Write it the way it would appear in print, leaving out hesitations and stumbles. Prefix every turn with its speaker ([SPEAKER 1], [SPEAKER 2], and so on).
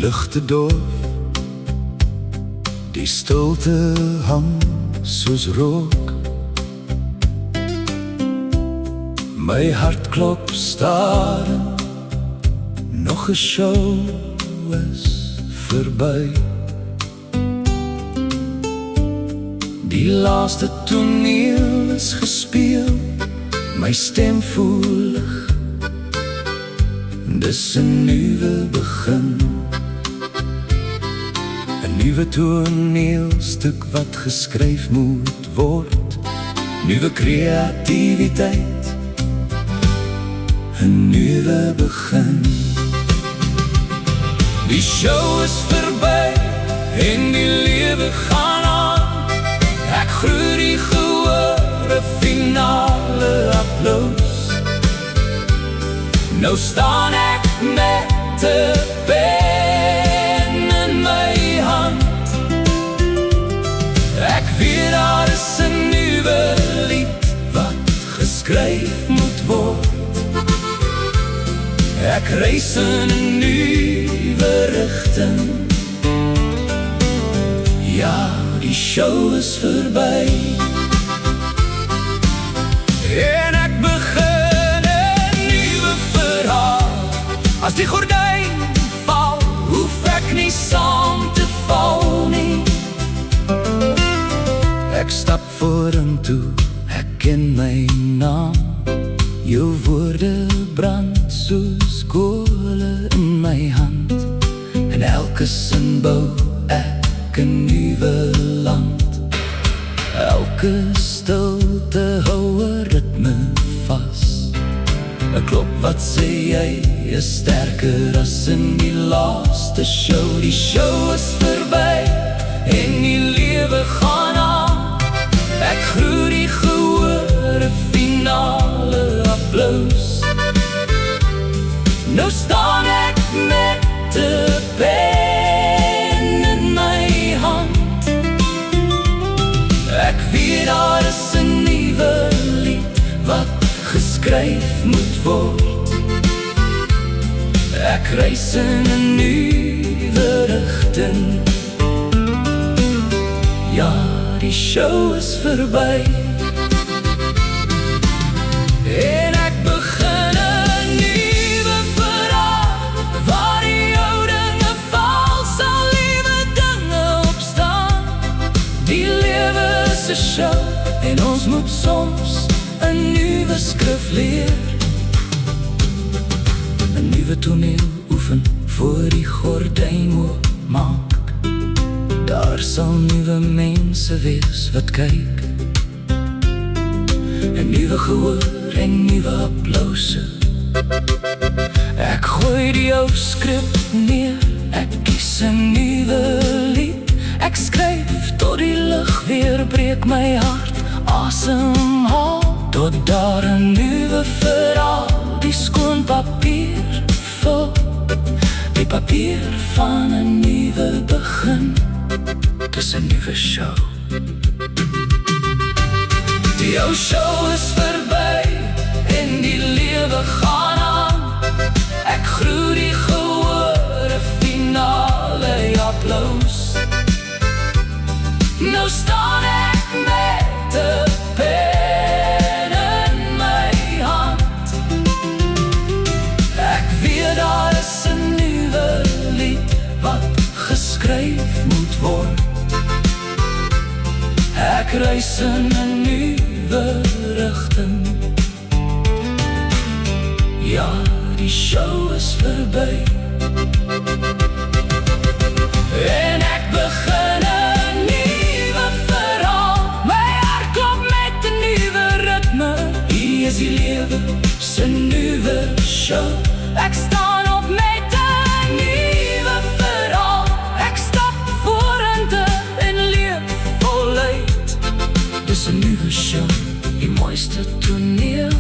[SPEAKER 1] ligte doof, die stilte hang soos rook. My hartklop staren, nog 'n show is verby. Die laaste toneel is gespeel, my stem voel lig. Dis 'n nuwe begin, 'n nuwe toneelstuk wat geskryf moet word. Nuwe kreatiwiteit, 'n nuwe begin. Die show is verby en die lewe gaan aan. Ek groet die gehore, finale applaus. Nou staan ek met 'n pen in my hand. Ek weet daar is 'n nuwe lied wat geskryf moet word. Ek reis in 'n nuwe rigting. Ja, die show is verby en ek begin 'n nuwe verhaal. As die gordyn val, hoef ek nie saam te val nie. Ek stap vorentoe, ek ken my naam. Jou woorde brand soos kole in my hand. En elke sin bou ek 'n nuwe land. Elke stilte hou 'n ritme vas. 'n klop wat sê jy is sterker as in die laaste show. Die show is verby en die lewe gaan aan. Ek groet die gehore, finale applaus. Nou staan ek met 'n pen in my hand. Ek weet daar is 'n nuwe lied wat geskryf moet word. Ek reis in 'n nuwe rigting. Ja, die show is verby en ek begin 'n nuwe verhaal. Waar die ou dinge val, sal nuwe dinge opstaan. Die lewe is 'n show en ons moet soms 'n nuwe skrif leer. 'n nuwe toneel oefen voor die gordyn oop maak. Daar sal nuwe mense wees wat kyk. 'n nuwe gehoor en nuwe applause. Ek gooi die ou skrip neer, ek kies 'n nuwe lied. Ek skryf tot die lug weer breek, my hart asemhaal. Tot daar 'n nuwe verhaal, die skoon papier vul. Die papier van 'n nuwe begin. Dis 'n nuwe show. Die ou show is verby en die lewe gaan aan. Ek groet die gehore, finale applaus. Nou staan ek met 'n pen in my hand. Ek weet daar is 'n nuwe lied wat geskryf moet word. Ek reis in 'n nuwe rigting. Ja, die show is verby en ek begin 'n nuwe verhaal. My hart klop met 'n nuwe ritme. Hier is die lewe se nuwe show. Ek staan op met 'n nuwe verhaal. Ek stap vorentoe en leef voluit. Dis 'n nuwe show, die mooiste toneel.